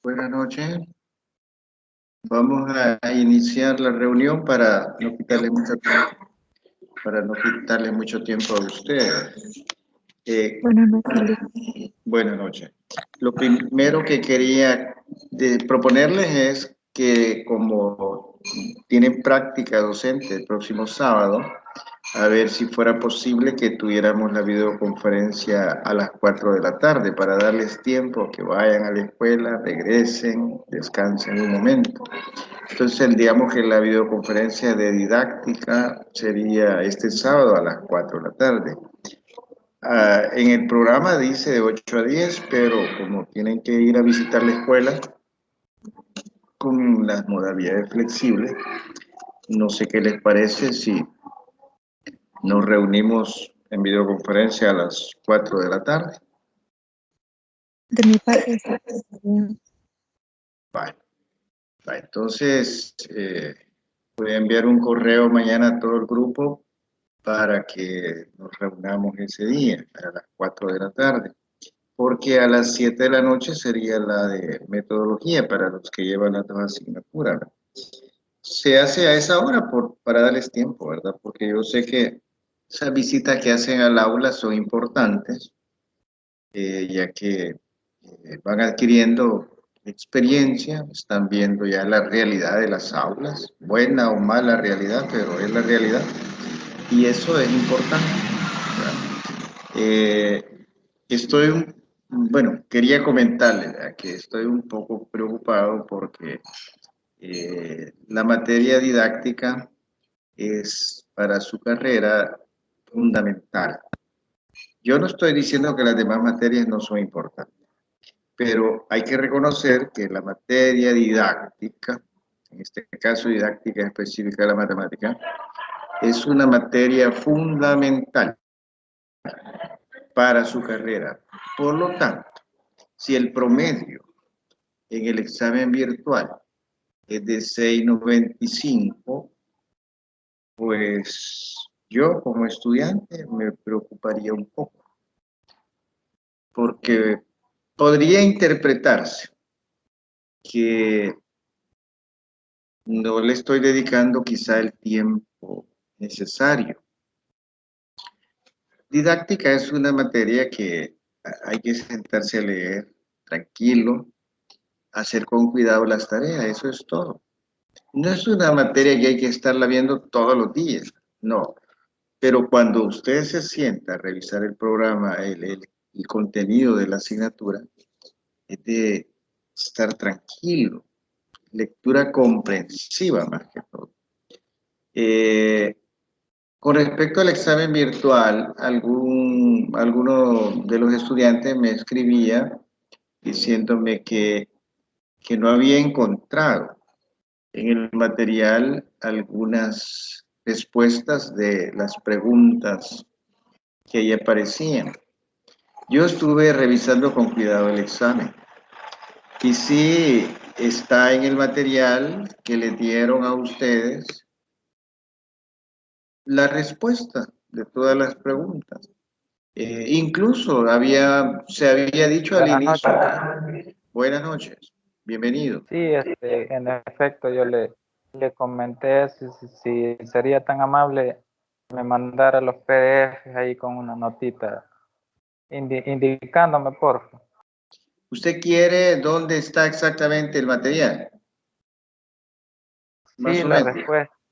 Buenas noches. Vamos a iniciar la reunión para no quitarle mucho tiempo a ustedes. Buenas noches. Buenas noches. Lo primero que quería proponerles es que como tienen práctica docente el próximo sábado, a ver si fuera posible que tuviéramos la videoconferencia a las 4 de la tarde para darles tiempo a que vayan a la escuela, regresen, descansen un momento. Entonces, digamos que la videoconferencia de didáctica sería este sábado a las 4 de la tarde. En el programa dice de 8 a 10, pero como tienen que ir a visitar la escuela con las modalidades flexibles, no sé qué les parece si nos reunimos en videoconferencia a las 4 de la tarde. De mi parte está bien. Vale. Entonces, voy a enviar un correo mañana a todo el grupo para que nos reunamos ese día, a las 4 de la tarde, porque a las 7 de la noche sería la de metodología para los que llevan las dos asignaturas, ¿verdad? Se hace a esa hora para darles tiempo, ¿verdad? Porque yo sé que esas visitas que hacen al aula son importantes, ya que van adquiriendo experiencia, están viendo ya la realidad de las aulas, buena o mala realidad, pero es la realidad, y eso es importante, ¿verdad? Bueno, quería comentarles, ¿verdad?, que estoy un poco preocupado porque la materia didáctica es para su carrera fundamental. Yo no estoy diciendo que las demás materias no son importantes, pero hay que reconocer que la materia didáctica, en este caso didáctica específica de la matemática, es una materia fundamental para su carrera. Por lo tanto, si el promedio en el examen virtual es de 6.95, pues yo como estudiante me preocuparía un poco, porque podría interpretarse que no le estoy dedicando quizá el tiempo necesario. Didáctica es una materia que hay que sentarse a leer tranquilo, hacer con cuidado las tareas, eso es todo. No es una materia que hay que estarla viendo todos los días, no. Pero cuando usted se sienta a revisar el programa, el contenido de la asignatura, es de estar tranquilo, lectura comprensiva más que todo. Con respecto al examen virtual, alguno de los estudiantes me escribía diciéndome que no había encontrado en el material algunas respuestas de las preguntas que ahí aparecían. Yo estuve revisando con cuidado el examen y sí está en el material que le dieron a ustedes la respuesta de todas las preguntas. Incluso se había dicho al Buenas inicio noches. buenas noches, bienvenido. Sí, en efecto, yo le comenté si sería tan amable me mandara los PDFs ahí con una notita indicándome, por favor. ¿Usted quiere dónde está exactamente el material? Más Sí, o menos.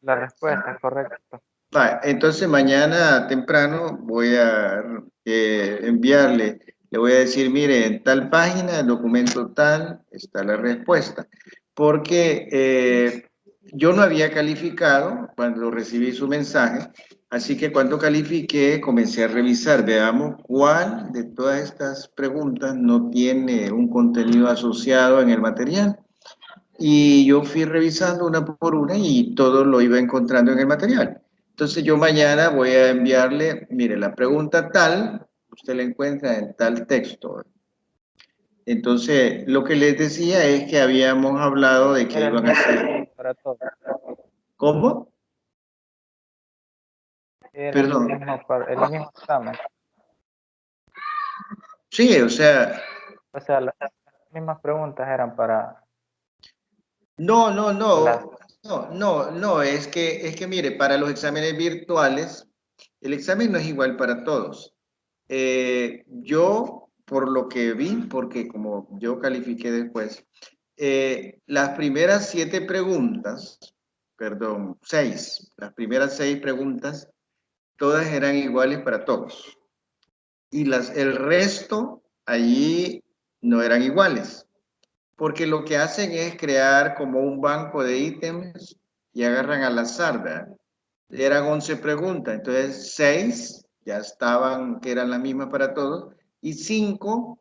la respuesta es correcta. Vale, entonces mañana temprano voy a enviarle, le voy a decir, mire, en tal página, el documento tal, está la respuesta. Porque yo no había calificado cuando recibí su mensaje, así que cuando califiqué comencé a revisar, veamos cuál de todas estas preguntas no tiene un contenido asociado en el material. Y yo fui revisando una por una y todo lo iba encontrando en el material. Entonces yo mañana voy a enviarle, mire, la pregunta tal, usted la encuentra en tal texto. Entonces, lo que les decía es que habíamos hablado de que Era el iban a mismo hacer... para todos. ¿Cómo? Era Perdón. el mismo examen. Sí, o sea, O sea, las mismas preguntas eran para no, no, las... no, no, es que mire, para los exámenes virtuales, el examen no es igual para todos. Yo, por lo que vi, porque como yo califiqué después, las primeras 7 preguntas, perdón, 6, las primeras 6 preguntas, todas eran iguales para todos. Y el resto, allí no eran iguales, porque lo que hacen es crear como un banco de ítems y agarran al azar, ¿verdad? Eran 11 preguntas, entonces 6 ya estaban, que eran las mismas para todos, y 5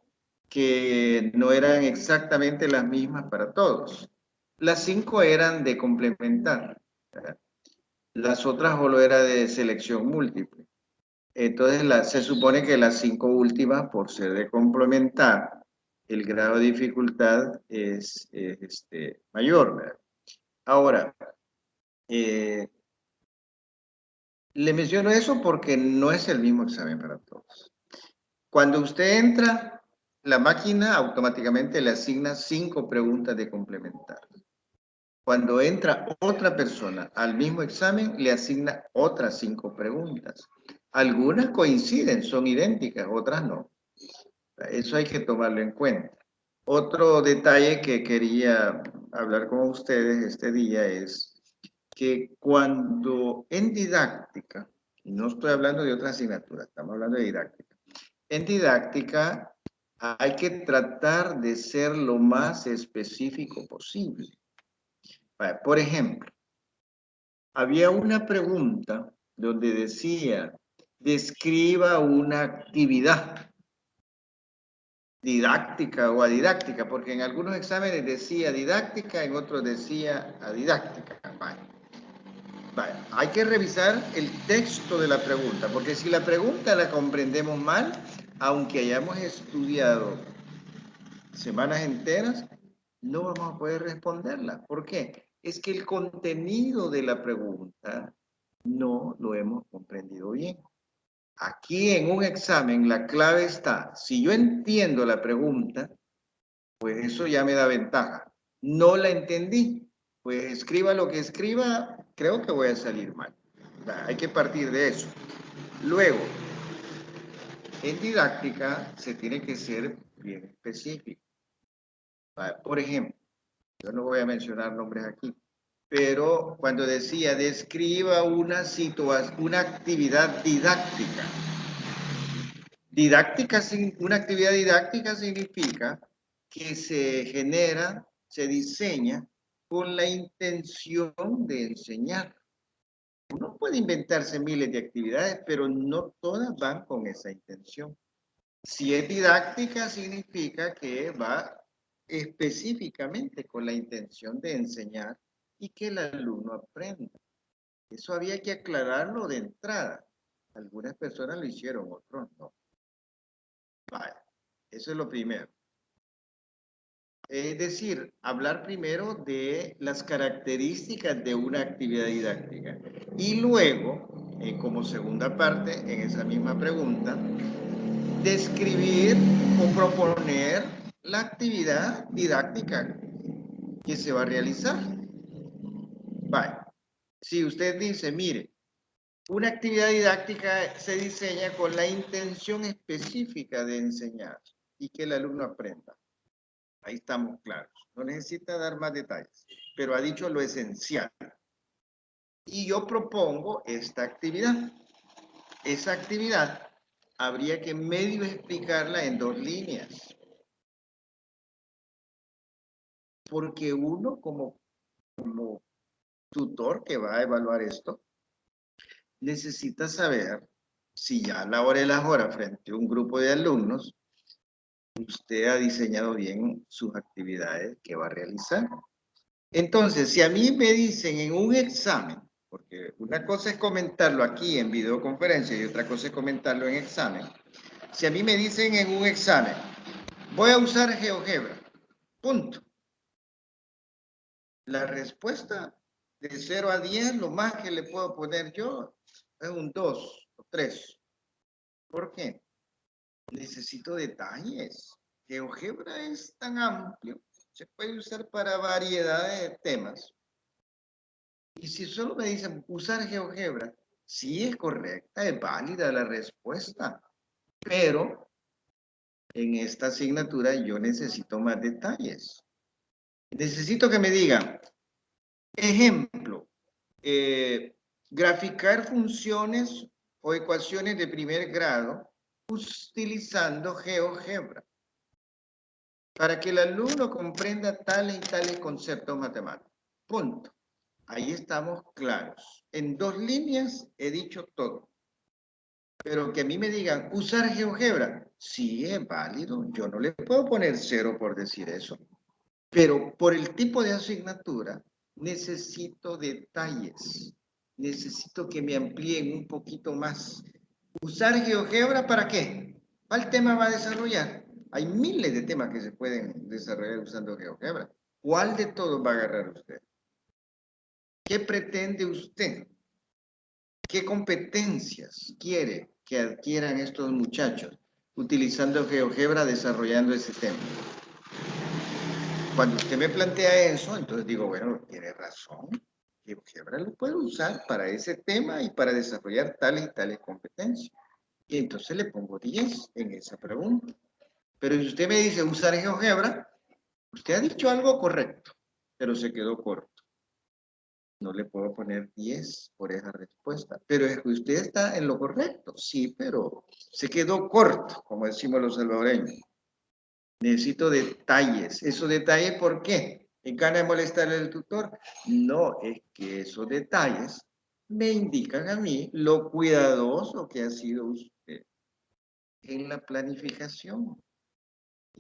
que no eran exactamente las mismas para todos. Las 5 eran de complementar, ¿verdad? Las otras solo era de selección múltiple. Entonces se supone que las 5 últimas, por ser de complementar, el grado de dificultad es mayor, ¿verdad? Ahora, eh, le menciono eso porque no es el mismo examen para todos. Cuando usted entra, la máquina automáticamente le asigna 5 preguntas de complementar. Cuando entra otra persona al mismo examen, le asigna otras 5 preguntas. Algunas coinciden, son idénticas, otras no. Eso hay que tomarlo en cuenta. Otro detalle que quería hablar con ustedes este día es que cuando en didáctica, y no estoy hablando de otra asignatura, estamos hablando de didáctica, en didáctica hay que tratar de ser lo más específico posible. Por ejemplo, había una pregunta donde decía, describa una actividad didáctica o adidáctica, porque en algunos exámenes decía didáctica, en otros decía adidáctica. Vale. Hay que revisar el texto de la pregunta, porque si la pregunta la comprendemos mal, aunque hayamos estudiado semanas enteras, no vamos a poder responderla. ¿Por qué? Es que el contenido de la pregunta no lo hemos comprendido bien. Aquí en un examen la clave está, si yo entiendo la pregunta, pues eso ya me da ventaja. No la entendí, pues escriba lo que escriba, creo que voy a salir mal. Hay que partir de eso. Luego, en didáctica se tiene que ser bien específico. Por ejemplo, yo no voy a mencionar nombres aquí, pero cuando decía describa una situación, una actividad didáctica. Una actividad didáctica significa que se genera, se diseña con la intención de enseñar. Uno puede inventarse miles de actividades, pero no todas van con esa intención. Si es didáctica, significa que va específicamente con la intención de enseñar y que el alumno aprenda. Eso había que aclararlo de entrada. Algunas personas lo hicieron, otros no. Vale, eso es lo primero. Es decir, hablar primero de las características de una actividad didáctica. Y luego, como segunda parte, en esa misma pregunta, describir o proponer la actividad didáctica que se va a realizar. Vale. Si usted dice, mire, una actividad didáctica se diseña con la intención específica de enseñar y que el alumno aprenda. Ahí estamos claros. No necesita dar más detalles, pero ha dicho lo esencial. Y yo propongo esta actividad. Esa actividad habría que medio explicarla en 2 líneas. Porque uno como tutor que va a evaluar esto, necesita saber si ya a la hora de las horas frente a un grupo de alumnos, usted ha diseñado bien sus actividades que va a realizar. Entonces, si a mí me dicen en un examen, porque una cosa es comentarlo aquí en videoconferencia y otra cosa es comentarlo en examen, si a mí me dicen en un examen, voy a usar GeoGebra, punto. La respuesta de 0 a 10, lo más que le puedo poner yo es un 2 o 3. ¿Por qué? Necesito detalles. GeoGebra es tan amplio, se puede usar para variedad de temas. Y si solo me dicen usar GeoGebra, sí es correcta, es válida la respuesta, pero en esta asignatura yo necesito más detalles. Necesito que me digan, ejemplo, graficar funciones o ecuaciones de primer grado utilizando GeoGebra para que el alumno comprenda tales y tales conceptos matemáticos. Punto. Ahí estamos claros. En 2 líneas he dicho todo. Pero que a mí me digan, ¿usar GeoGebra? Sí, es válido. Yo no le puedo poner 0 por decir eso. Pero por el tipo de asignatura, necesito detalles. Necesito que me amplíen un poquito más. ¿Usar GeoGebra para qué? ¿Cuál tema va a desarrollar? Hay miles de temas que se pueden desarrollar usando GeoGebra. ¿Cuál de todos va a agarrar usted? ¿Qué pretende usted? ¿Qué competencias quiere que adquieran estos muchachos utilizando GeoGebra desarrollando ese tema? Cuando usted me plantea eso, entonces digo, bueno, tiene razón. GeoGebra lo puede usar para ese tema y para desarrollar tales y tales competencias. Y entonces le pongo 10 en esa pregunta. Pero si usted me dice usar GeoGebra, usted ha dicho algo correcto, pero se quedó corto. No le puedo poner 10 por esa respuesta. Pero es que usted está en lo correcto. Sí, pero se quedó corto, como decimos los salvadoreños. Necesito detalles. ¿Esos detalles por qué? ¿En gana de molestar al tutor? No, es que esos detalles me indican a mí lo cuidadoso que ha sido usted en la planificación.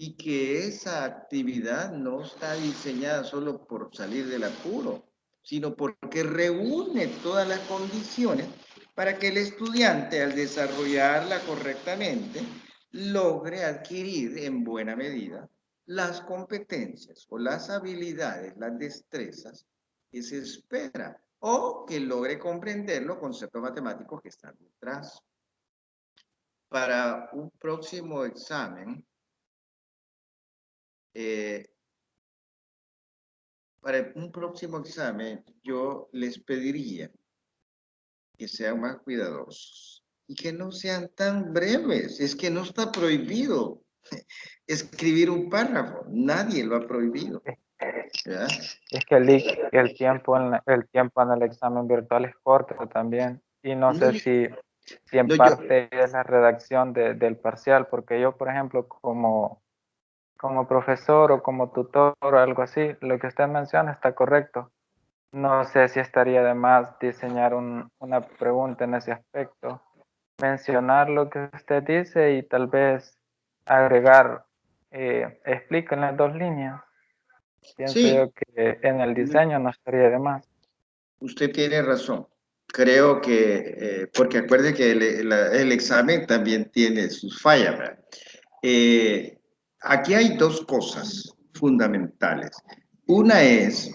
Y que esa actividad no está diseñada solo por salir del apuro, sino porque reúne todas las condiciones para que el estudiante, al desarrollarla correctamente, logre adquirir en buena medida las competencias o las habilidades, las destrezas que se espera, o que logre comprender los conceptos matemáticos que están detrás. Para un próximo examen, para un próximo examen, yo les pediría que sean más cuidadosos y que no sean tan breves. Es que no está prohibido escribir un párrafo. Nadie lo ha prohibido. ¿Verdad? Es que el tiempo en el examen virtual es corto también. Y no sé si en no, parte es la redacción del parcial, porque yo, por ejemplo, como profesor o como tutor o algo así, lo que usted menciona está correcto. no sé si estaría de más diseñar una pregunta en ese aspecto, mencionar lo que usted dice y tal vez agregar, explica en las 2 líneas. Pienso Sí, yo que en el diseño no estaría de más. usted tiene razón. Creo que, porque acuerde que el examen también tiene sus fallas, ¿verdad? Aquí hay dos cosas fundamentales. Una es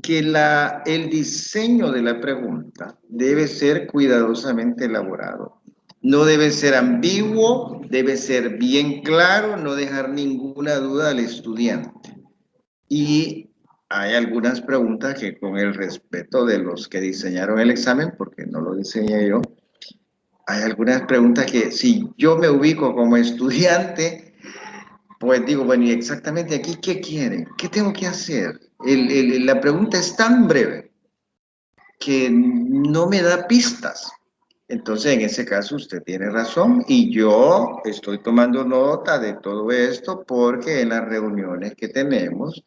que el diseño de la pregunta debe ser cuidadosamente elaborado. No debe ser ambiguo, debe ser bien claro, no dejar ninguna duda al estudiante. Y hay algunas preguntas que con el respeto de los que diseñaron el examen, porque no lo diseñé yo, hay algunas preguntas que si yo me ubico como estudiante, pues digo, bueno, ¿y exactamente aquí qué quieren? ¿Qué tengo que hacer? La pregunta es tan breve que no me da pistas. Entonces, en ese caso, usted tiene razón y yo estoy tomando nota de todo esto porque en las reuniones que tenemos,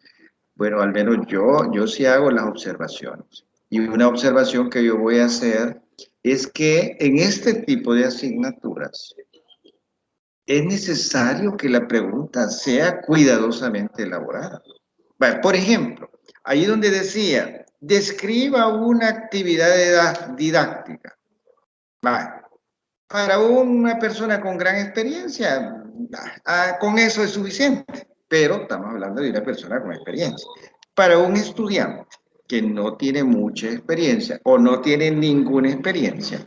bueno, al menos yo sí hago las observaciones. Y una observación que yo voy a hacer es que en este tipo de asignaturas es necesario que la pregunta sea cuidadosamente elaborada. Bueno, por ejemplo, ahí donde decía, describa una actividad didáctica. Vale. Para una persona con gran experiencia, con eso es suficiente, pero estamos hablando de una persona con experiencia. Para un estudiante que no tiene mucha experiencia o no tiene ninguna experiencia,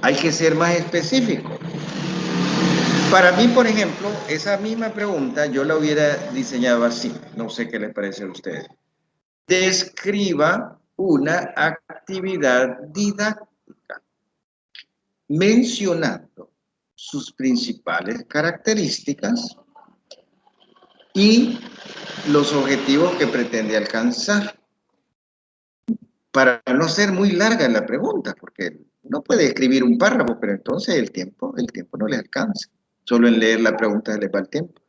hay que ser más específico. Para mí, por ejemplo, esa misma pregunta yo la hubiera diseñado así, no sé qué les parece a ustedes. Describa una actividad didáctica mencionando sus principales características y los objetivos que pretende alcanzar. Para no ser muy larga la pregunta, porque no puede escribir un párrafo, pero entonces el tiempo no le alcanza. Solo en leer la pregunta le va el tiempo.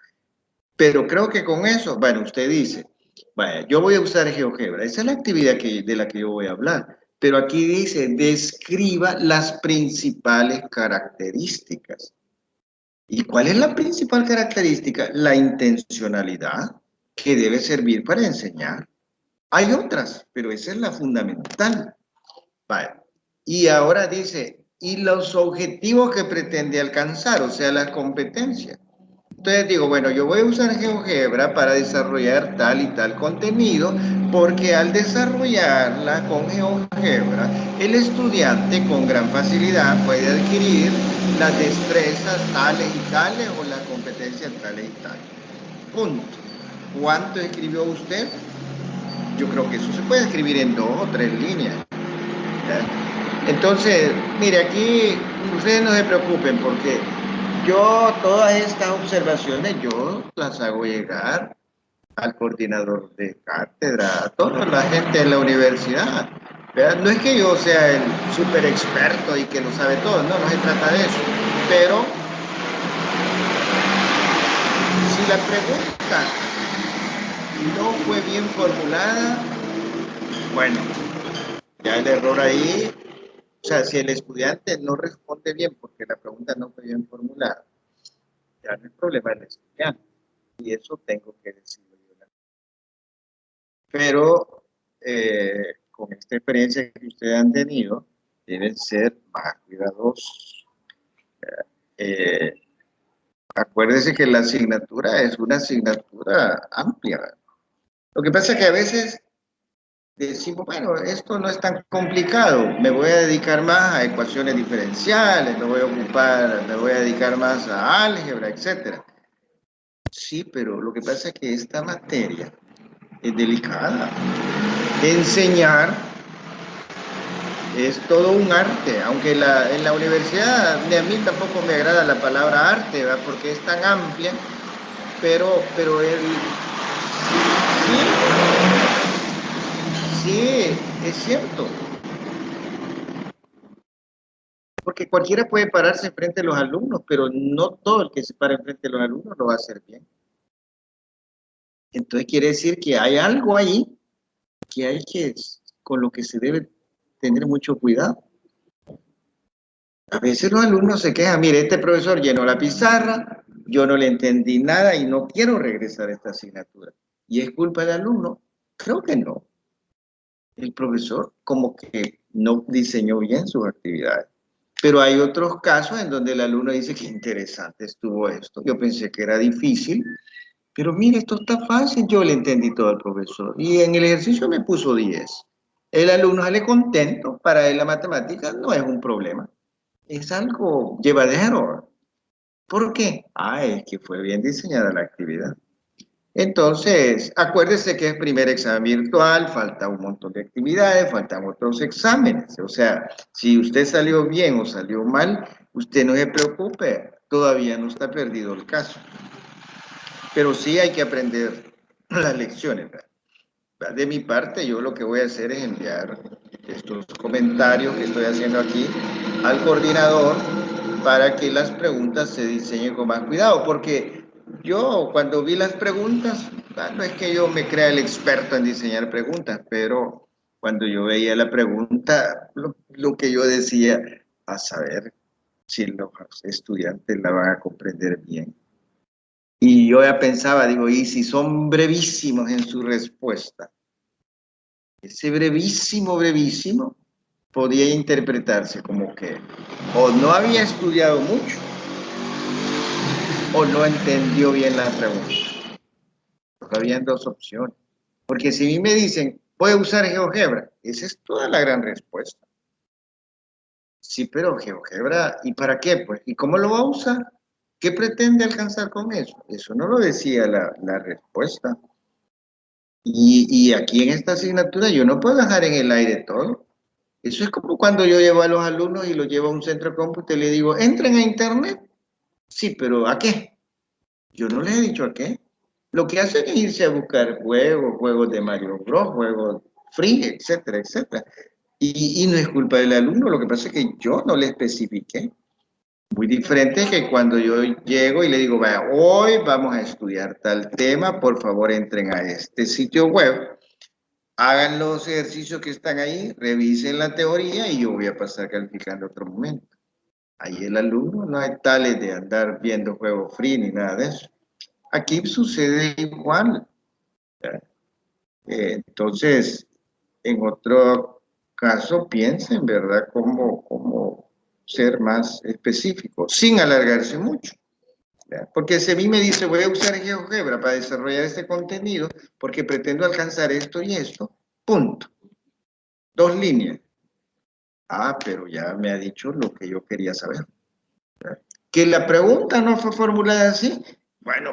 Pero creo que con eso, bueno, usted dice, vaya, yo voy a usar GeoGebra, esa es la actividad de la que yo voy a hablar, pero aquí dice, describa las principales características. ¿Y cuál es la principal característica? La intencionalidad que debe servir para enseñar. Hay otras, pero esa es la fundamental. Vale. Y ahora dice, y los objetivos que pretende alcanzar, o sea, las competencias. Entonces digo, bueno, yo voy a usar GeoGebra para desarrollar tal y tal contenido, porque al desarrollarla con GeoGebra, el estudiante con gran facilidad puede adquirir las destrezas tales y tales o las competencias tales y tales. Punto. ¿Cuánto escribió usted? Yo creo que eso se puede escribir en 2 o 3 líneas. ¿Ya? Entonces, mire, aquí ustedes no se preocupen porque yo todas estas observaciones yo las hago llegar al coordinador de cátedra, a toda la gente de la universidad. ¿Verdad? No es que yo sea el súper experto y que lo sabe todo, no se trata de eso. Pero si la pregunta no fue bien formulada, bueno, ya el error ahí, o sea, si el estudiante no responde bien porque la pregunta no fue bien formulada, ya no es problema del estudiante. Y eso tengo que decirlo yo. Pero con esta experiencia que ustedes han tenido, deben ser más cuidadosos. Eh, Acuérdense que la asignatura es una asignatura amplia. Lo que pasa es que a veces decimos, bueno, esto no es tan complicado, me voy a dedicar más a ecuaciones diferenciales, me voy a dedicar más a álgebra, etcétera. Sí, pero lo que pasa es que esta materia es delicada. Enseñar es todo un arte, aunque en la universidad a mí tampoco me agrada la palabra arte, ¿verdad? Porque es tan amplia, pero sí, es cierto, porque cualquiera puede pararse frente a los alumnos, pero no todo el que se para frente a los alumnos lo va a hacer bien. Entonces quiere decir que hay algo ahí que hay que con lo que se debe tener mucho cuidado. A veces los alumnos se quejan, mire, este profesor llenó la pizarra, yo no le entendí nada y no quiero regresar a esta asignatura. ¿Y es culpa del alumno? Creo que no. El profesor como que no diseñó bien sus actividades. Pero hay otros casos en donde el alumno dice que interesante estuvo esto. Yo pensé que era difícil, pero mire, esto está fácil. Yo le entendí todo al profesor. Y en el ejercicio me puso 10. El alumno sale contento. Para él la matemática no es un problema. Es algo llevadero. ¿Por qué? Ah, es que fue bien diseñada la actividad. Entonces, acuérdese que es primer examen virtual, falta un montón de actividades, faltan otros exámenes. O sea, si usted salió bien o salió mal, usted no se preocupe, todavía no está perdido el caso. Pero sí hay que aprender las lecciones, ¿verdad? De mi parte, yo lo que voy a hacer es enviar estos comentarios que estoy haciendo aquí al coordinador para que las preguntas se diseñen con más cuidado, porque yo cuando vi las preguntas, no es que yo me crea el experto en diseñar preguntas, pero cuando yo veía la pregunta, lo que yo decía, a saber si los estudiantes la van a comprender bien. Y yo ya pensaba, digo, y si son brevísimos en su respuesta, ese brevísimo, podía interpretarse como que o no había estudiado mucho o no entendió bien la pregunta. Habían dos opciones. Porque si a mí me dicen, voy a usar GeoGebra, esa es toda la gran respuesta. Sí, pero GeoGebra, ¿y para qué? Pues, ¿y cómo lo va a usar? ¿Qué pretende alcanzar con eso? Eso no lo decía la respuesta. Y aquí en esta asignatura yo no puedo dejar en el aire todo. Eso es como cuando yo llevo a los alumnos y los llevo a un centro de cómputo y les digo, entren a internet. Sí, pero ¿a qué? Yo no les he dicho a qué. Lo que hacen es irse a buscar juegos de Mario Bros, juegos free, etcétera, etcétera. Y no es culpa del alumno, lo que pasa es que yo no le especifiqué. Muy diferente que cuando yo llego y le digo, vaya, hoy vamos a estudiar tal tema, por favor entren a este sitio web, hagan los ejercicios que están ahí, revisen la teoría y yo voy a pasar calificando otro momento. Ahí el alumno no hay tales de andar viendo juegos free ni nada de eso. Aquí sucede igual. Entonces, en otro caso, piensen, ¿verdad?, cómo ser más específico, sin alargarse mucho. ¿Verdad? Porque si a mí me dice, voy a usar GeoGebra para desarrollar este contenido, porque pretendo alcanzar esto y esto, punto. 2 líneas. Ah, pero ya me ha dicho lo que yo quería saber. ¿Verdad? Que la pregunta no fue formulada así, bueno,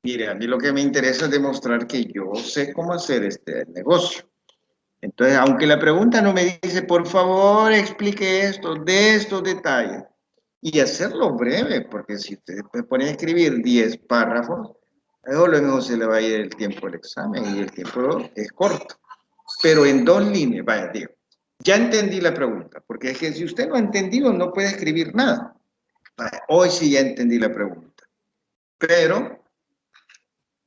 mire, a mí lo que me interesa es demostrar que yo sé cómo hacer este negocio. Entonces, aunque la pregunta no me dice, por favor, explique esto, de estos detalles, y hacerlo breve, porque si usted me pone a escribir 10 párrafos, luego se le va a ir el tiempo del examen y el tiempo es corto. Pero en 2 líneas, vaya, digo, ya entendí la pregunta, porque es que si usted no ha entendido, no puede escribir nada. Vaya, hoy sí ya entendí la pregunta, pero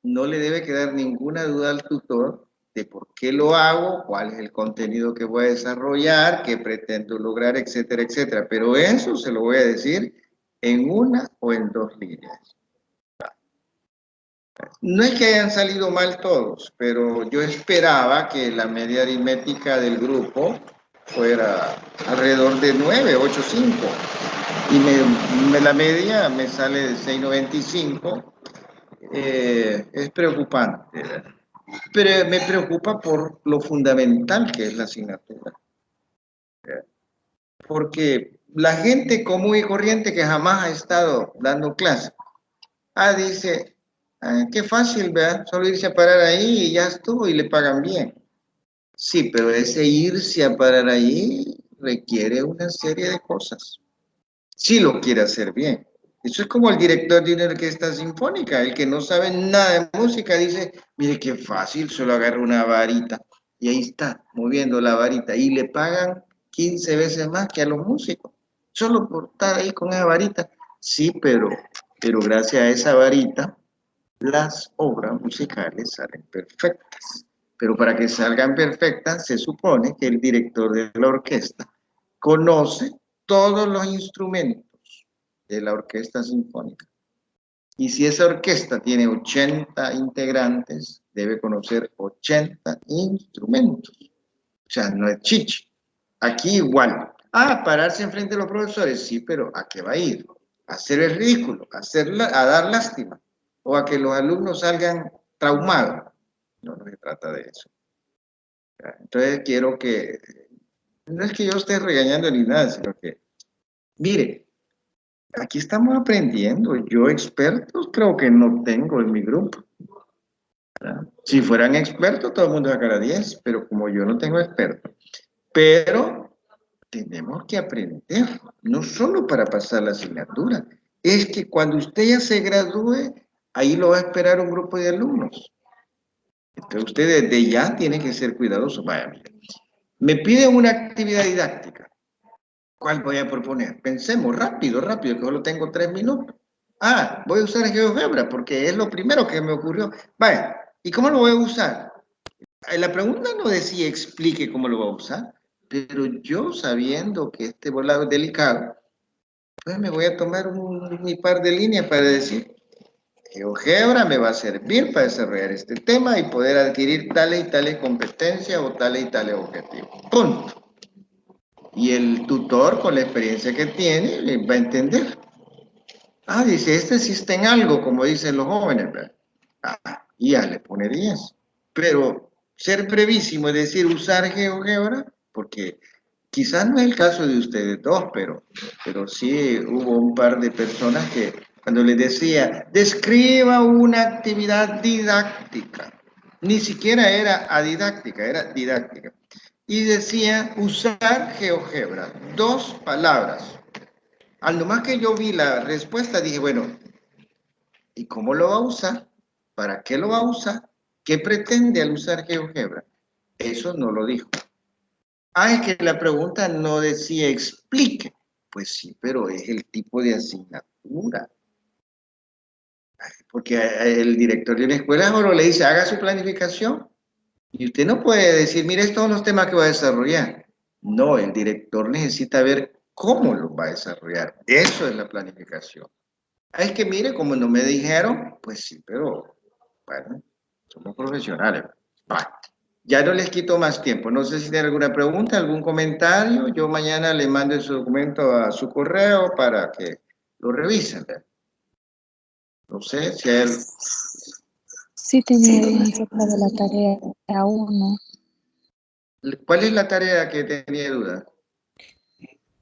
no le debe quedar ninguna duda al tutor de por qué lo hago, cuál es el contenido que voy a desarrollar, qué pretendo lograr, etcétera, etcétera. Pero eso se lo voy a decir en 1 o en 2 líneas. No es que hayan salido mal todos, pero yo esperaba que la media aritmética del grupo fuera alrededor de 9, 8, 5. Y la media me sale de 6,95. Es preocupante, ¿verdad? Pero me preocupa por lo fundamental que es la asignatura. Porque la gente común y corriente que jamás ha estado dando clases, dice, qué fácil, ¿verdad? Solo irse a parar ahí y ya estuvo y le pagan bien. Sí, pero ese irse a parar ahí requiere una serie de cosas. Si lo quiere hacer bien. Eso es como el director de una orquesta sinfónica, el que no sabe nada de música, dice, mire qué fácil, solo agarra una varita y ahí está, moviendo la varita y le pagan 15 veces más que a los músicos, solo por estar ahí con esa varita. Sí, pero gracias a esa varita, las obras musicales salen perfectas, Pero para que salgan perfectas, se supone que el director de la orquesta conoce todos los instrumentos de la orquesta sinfónica. Y si esa orquesta tiene 80 integrantes, debe conocer 80 instrumentos. O sea, no es chichi. Aquí igual. Ah, pararse enfrente de los profesores, sí, pero ¿a qué va a ir? ¿A hacer el ridículo? ¿A dar lástima? ¿O a que los alumnos salgan traumados? No, no se trata de eso. Entonces quiero que, no es que yo esté regañando ni nada, sino que, mire, aquí estamos aprendiendo. Yo expertos creo que no tengo en mi grupo. ¿Verdad? Si fueran expertos, todo el mundo sacara 10, pero como yo no tengo expertos. Pero tenemos que aprender, no solo para pasar la asignatura, es que cuando usted ya se gradúe, ahí lo va a esperar un grupo de alumnos. Entonces usted desde ya tiene que ser cuidadoso. Vaya, me piden una actividad didáctica. ¿Cuál voy a proponer? Pensemos rápido, rápido, que solo tengo 3 minutos. Ah, voy a usar GeoGebra porque es lo primero que me ocurrió. Vaya, ¿y cómo lo voy a usar? La pregunta no decía explique cómo lo va a usar, pero yo sabiendo que este volado es delicado, pues me voy a tomar mi par de líneas para decir, GeoGebra me va a servir para desarrollar este tema y poder adquirir tales y tales competencias o tales y tales objetivos. Punto. Y el tutor, con la experiencia que tiene, va a entender. Ah, dice, este existe en algo, como dicen los jóvenes, ¿verdad? Ah, y ya le pone 10. Pero ser brevísimo, es decir, usar GeoGebra, porque quizás no es el caso de ustedes dos, pero sí hubo un par de personas que cuando les decía, describa una actividad didáctica, ni siquiera era adidáctica, era didáctica. Y decía usar GeoGebra, 2 palabras. Al nomás que yo vi la respuesta, dije, bueno, ¿y cómo lo va a usar? ¿Para qué lo va a usar? ¿Qué pretende al usar GeoGebra? Eso no lo dijo. Ah, es que la pregunta no decía explique. Pues sí, pero es el tipo de asignatura. Porque el director de una escuela solo le dice, haga su planificación. Y usted no puede decir, mire, estos son los temas que va a desarrollar. No, el director necesita ver cómo los va a desarrollar. Eso es la planificación. Ah, es que mire, como no me dijeron, pues sí, pero bueno, somos profesionales. Va. Ya no les quito más tiempo. No sé si tienen alguna pregunta, algún comentario. Yo mañana le mando ese documento a su correo para que lo revisen. No sé si hay... Sí tenía una acerca de la tarea 1. ¿Cuál es la tarea que tenía duda?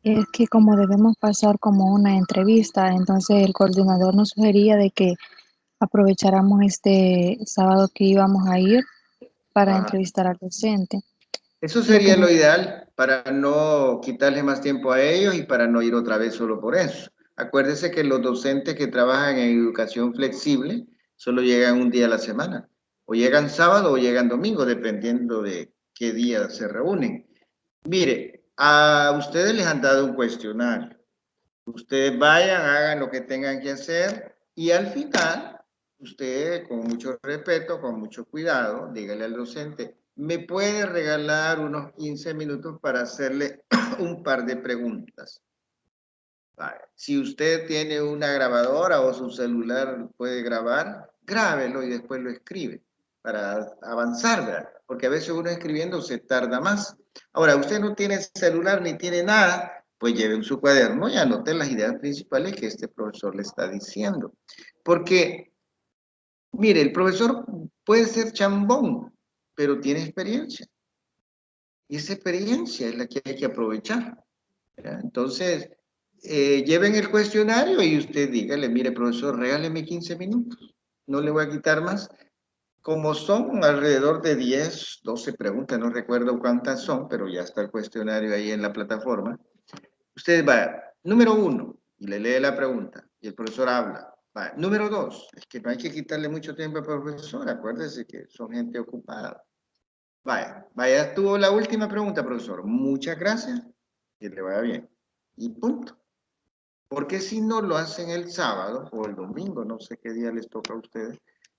Es que como debemos pasar como una entrevista, entonces el coordinador nos sugería de que aprovecháramos este sábado que íbamos a ir para Ajá. entrevistar al docente. Eso Lo que sería lo ideal para no quitarle más tiempo a ellos y para no ir otra vez solo por eso. Acuérdese que los docentes que trabajan en educación flexible solo llegan un día a la semana. O llegan sábado o llegan domingo, dependiendo de qué día se reúnen. Mire, a ustedes les han dado un cuestionario. Ustedes vayan, hagan lo que tengan que hacer y al final, usted con mucho respeto, con mucho cuidado, dígale al docente, ¿me puede regalar unos 15 minutos para hacerle un par de preguntas? Vale. Si usted tiene una grabadora o su celular puede grabar, grábelo y después lo escribe para avanzar, ¿verdad? Porque a veces uno escribiendo se tarda más. Ahora, usted no tiene celular ni tiene nada, pues lleve su cuaderno y anote las ideas principales que este profesor le está diciendo. Porque, mire, el profesor puede ser chambón, pero tiene experiencia. Y esa experiencia es la que hay que aprovechar, ¿verdad? Entonces, lleven el cuestionario y usted dígale, mire, profesor, regáleme 15 minutos, no le voy a quitar más. Como son alrededor de 10, 12 preguntas, no recuerdo cuántas son, pero ya está el cuestionario ahí en la plataforma. Usted va, número 1, y le lee la pregunta, y el profesor habla. Va, número 2, es que no hay que quitarle mucho tiempo al profesor, acuérdese que son gente ocupada. Vaya, tuvo la última pregunta, profesor. Muchas gracias, que le vaya bien. Y punto. Porque si no lo hacen el sábado o el domingo, no sé qué día les toca a ustedes,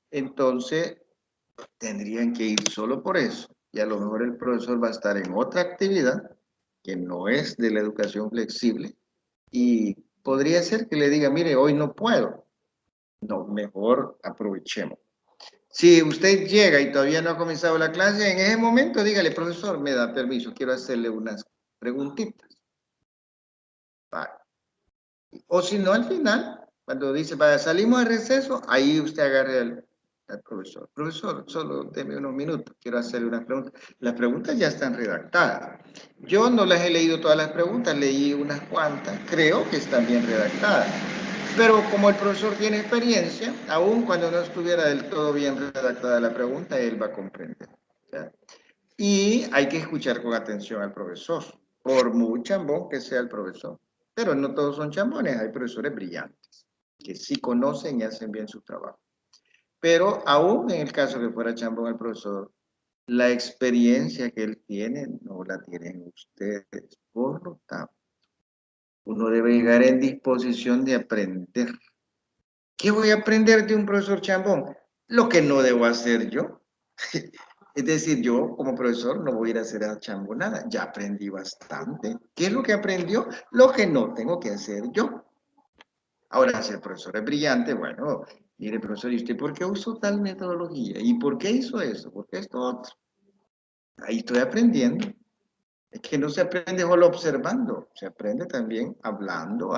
entonces tendrían que ir solo por eso. Y a lo mejor el profesor va a estar en otra actividad que no es de la educación flexible y podría ser que le diga, mire, hoy no puedo. No, mejor aprovechemos. Si usted llega y todavía no ha comenzado la clase, en ese momento dígale, profesor, me da permiso, quiero hacerle unas preguntitas. Vale. O si no, al final, cuando dice, vaya, salimos de receso, ahí usted agarre al profesor. Profesor, solo deme unos minutos, quiero hacerle unas preguntas. Las preguntas ya están redactadas. Yo no las he leído todas las preguntas, leí unas cuantas, creo que están bien redactadas. Pero como el profesor tiene experiencia, aun cuando no estuviera del todo bien redactada la pregunta, él va a comprender. ¿Ya? Y hay que escuchar con atención al profesor, por muy chambón que sea el profesor. Pero no todos son chambones, hay profesores brillantes, que sí conocen y hacen bien su trabajo. Pero aún en el caso que fuera chambón el profesor, la experiencia que él tiene no la tienen ustedes. Por lo tanto, uno debe llegar en disposición de aprender. ¿Qué voy a aprender de un profesor chambón? Lo que no debo hacer yo. Es decir, yo como profesor no voy a ir a hacer a chambonada. Ya aprendí bastante. ¿Qué es lo que aprendió? Lo que no tengo que hacer yo. Ahora, si el profesor es brillante, bueno, mire, profesor, ¿y usted por qué usó tal metodología? ¿Y por qué hizo eso? ¿Por qué esto otro? Ahí estoy aprendiendo. Es que no se aprende solo observando, se aprende también hablando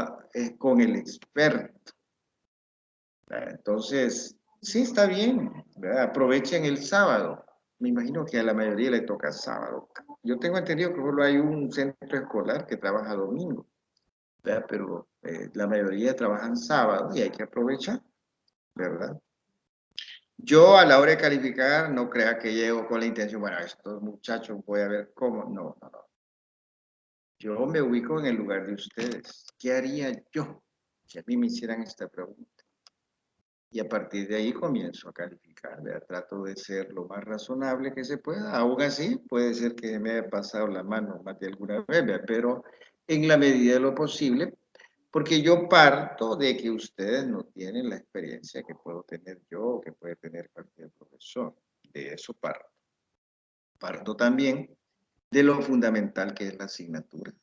con el experto. Entonces, sí está bien, ¿verdad? Aprovechen el sábado. Me imagino que a la mayoría le toca sábado. Yo tengo entendido que solo hay un centro escolar que trabaja domingo, ¿verdad? Pero la mayoría trabajan sábado y hay que aprovechar, ¿verdad? Yo a la hora de calificar no crea que llego con la intención, bueno, estos muchachos voy a ver cómo. No, no, no. Yo me ubico en el lugar de ustedes. ¿Qué haría yo si a mí me hicieran esta pregunta? Y a partir de ahí comienzo a calificar, ¿verdad? Trato de ser lo más razonable que se pueda. Aún así, puede ser que me haya pasado la mano más de alguna vez, ¿verdad? Pero en la medida de lo posible, porque yo parto de que ustedes no tienen la experiencia que puedo tener yo o que puede tener cualquier profesor. De eso parto. Parto también de lo fundamental que es la asignatura,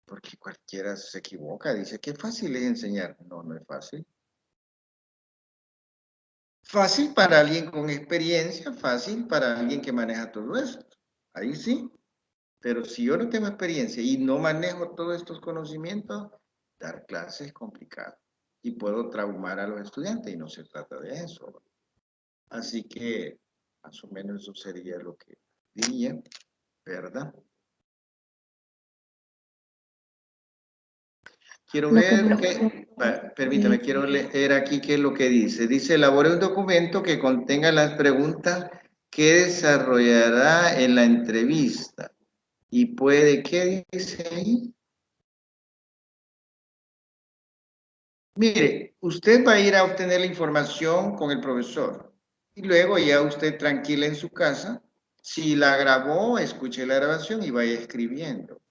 porque cualquiera se equivoca, dice que fácil es enseñar. No, no es fácil. Fácil para alguien con experiencia, fácil para alguien que maneja todo esto. Ahí sí. Pero si yo no tengo experiencia y no manejo todos estos conocimientos, dar clases es complicado. Y puedo traumar a los estudiantes y no se trata de eso. Así que más o menos eso sería lo que diría, ¿verdad? Quiero Lo que ver me que, permítame, eh, quiero leer aquí qué es lo que dice. Dice, elabore un documento que contenga las preguntas que desarrollará en la entrevista. Y puede, ¿qué dice ahí? Mire, usted va a ir a obtener la información con el profesor. Y luego ya usted tranquila en su casa. Si la grabó, escuche la grabación y vaya escribiendo.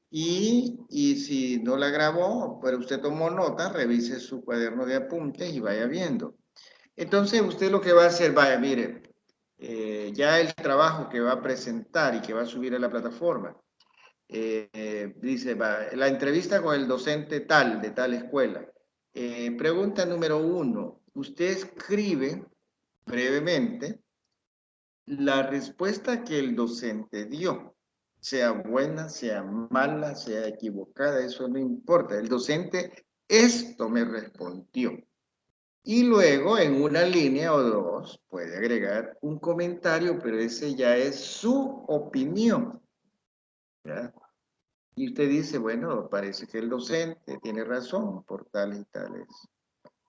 Y si no la grabó, pero usted tomó nota, revise su cuaderno de apuntes y vaya viendo. Entonces usted lo que va a hacer, vaya, mire, ya el trabajo que va a presentar y que va a subir a la plataforma, dice, va, la entrevista con el docente tal, de tal escuela. Pregunta número 1, usted escribe brevemente la respuesta que el docente dio, sea buena, sea mala, sea equivocada, eso no importa. El docente esto me respondió. Y luego en una línea o dos puede agregar un comentario, pero ese ya es su opinión. ¿Ya? Y usted dice, bueno, parece que el docente tiene razón por tales y tales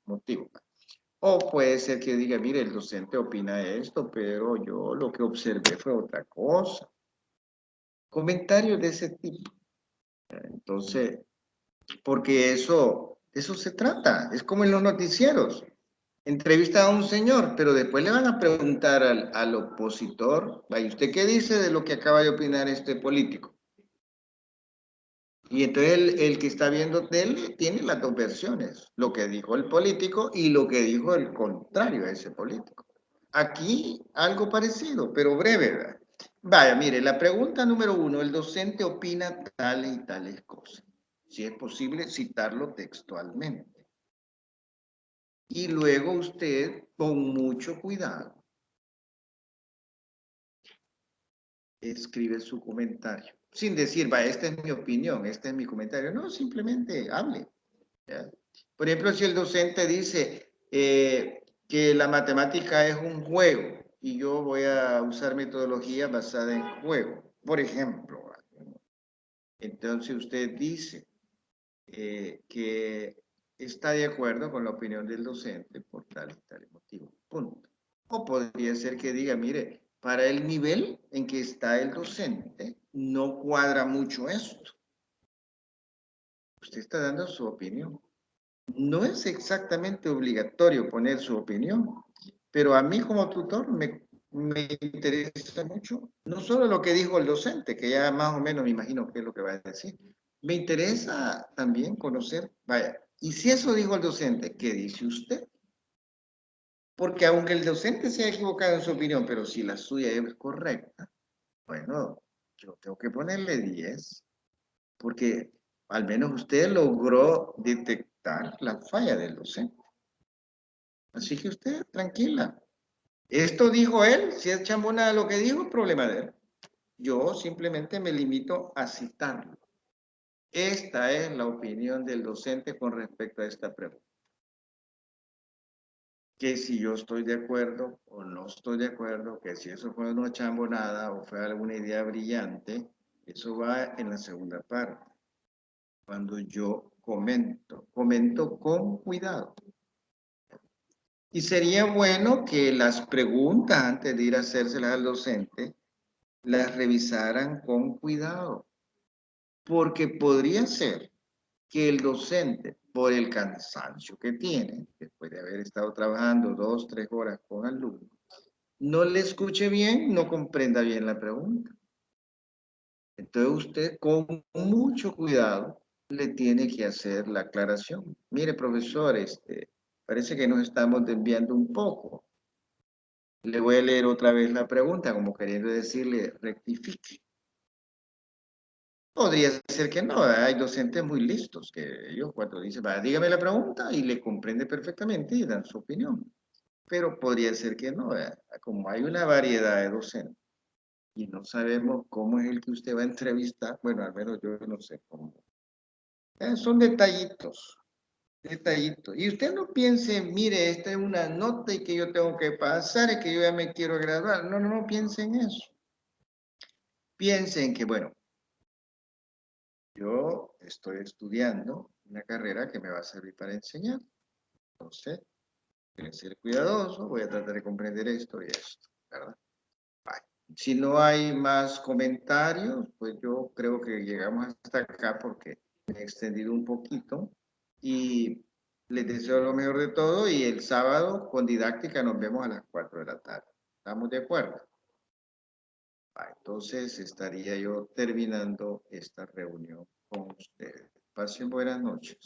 motivos. O puede ser que diga, mire, el docente opina esto, pero yo lo que observé fue otra cosa. Comentarios de ese tipo. Entonces, porque eso se trata. Es como en los noticieros. Entrevista a un señor, pero después le van a preguntar al opositor, ¿y usted qué dice de lo que acaba de opinar este político? Y entonces el que está viendo tele tiene las dos versiones, lo que dijo el político y lo que dijo el contrario a ese político. Aquí algo parecido, pero breve, ¿verdad? Vaya, mire, la pregunta número 1, el docente opina tales y tales cosas. Si es posible citarlo textualmente. Y luego usted, con mucho cuidado, escribe su comentario. Sin decir, va, esta es mi opinión, este es mi comentario. No, simplemente hable. ¿Ya? Por ejemplo, si el docente dice que la matemática es un juego y yo voy a usar metodología basada en juego, por ejemplo, entonces usted dice que está de acuerdo con la opinión del docente por tal y tal motivo. Punto. O podría ser que diga, mire, para el nivel en que está el docente, no cuadra mucho esto. Usted está dando su opinión. No es exactamente obligatorio poner su opinión, pero a mí como tutor me interesa mucho, no solo lo que dijo el docente, que ya más o menos me imagino qué es lo que va a decir, me interesa también conocer, vaya, y si eso dijo el docente, ¿qué dice usted? Porque aunque el docente se ha equivocado en su opinión, pero si la suya es correcta, bueno, yo tengo que ponerle 10, porque al menos usted logró detectar la falla del docente. Así que usted, tranquila. Esto dijo él, si es chambona lo que dijo, problema de él. Yo simplemente me limito a citarlo. Esta es la opinión del docente con respecto a esta pregunta. Que si yo estoy de acuerdo o no estoy de acuerdo, que si eso fue una chambonada o fue alguna idea brillante, eso va en la segunda parte. Cuando yo comento con cuidado. Y sería bueno que las preguntas, antes de ir a hacérselas al docente, las revisaran con cuidado, porque podría ser que el docente, por el cansancio que tiene, después de haber estado trabajando 2, 3 horas con alumnos, no le escuche bien, no comprenda bien la pregunta. Entonces usted con mucho cuidado le tiene que hacer la aclaración. Mire, profesor, parece que nos estamos desviando un poco. Le voy a leer otra vez la pregunta, como queriendo decirle, rectifique. Podría ser que no, hay docentes muy listos que ellos cuando dicen, va, dígame la pregunta y le comprende perfectamente y dan su opinión. Pero podría ser que no, como hay una variedad de docentes y no sabemos cómo es el que usted va a entrevistar, bueno, al menos yo no sé cómo. Son detallitos, detallitos. Y usted no piense, mire, esta es una nota y que yo tengo que pasar y que yo ya me quiero graduar. No, no, no piense en eso. Piensen que, bueno, yo estoy estudiando una carrera que me va a servir para enseñar. Entonces, voy a ser cuidadoso, voy a tratar de comprender esto y esto, ¿verdad? Vale. Si no hay más comentarios, pues yo creo que llegamos hasta acá porque me he extendido un poquito y les deseo lo mejor de todo y el sábado con didáctica nos vemos a las 4 de la tarde. ¿Estamos de acuerdo? Entonces estaría yo terminando esta reunión con ustedes. Pasen buenas noches.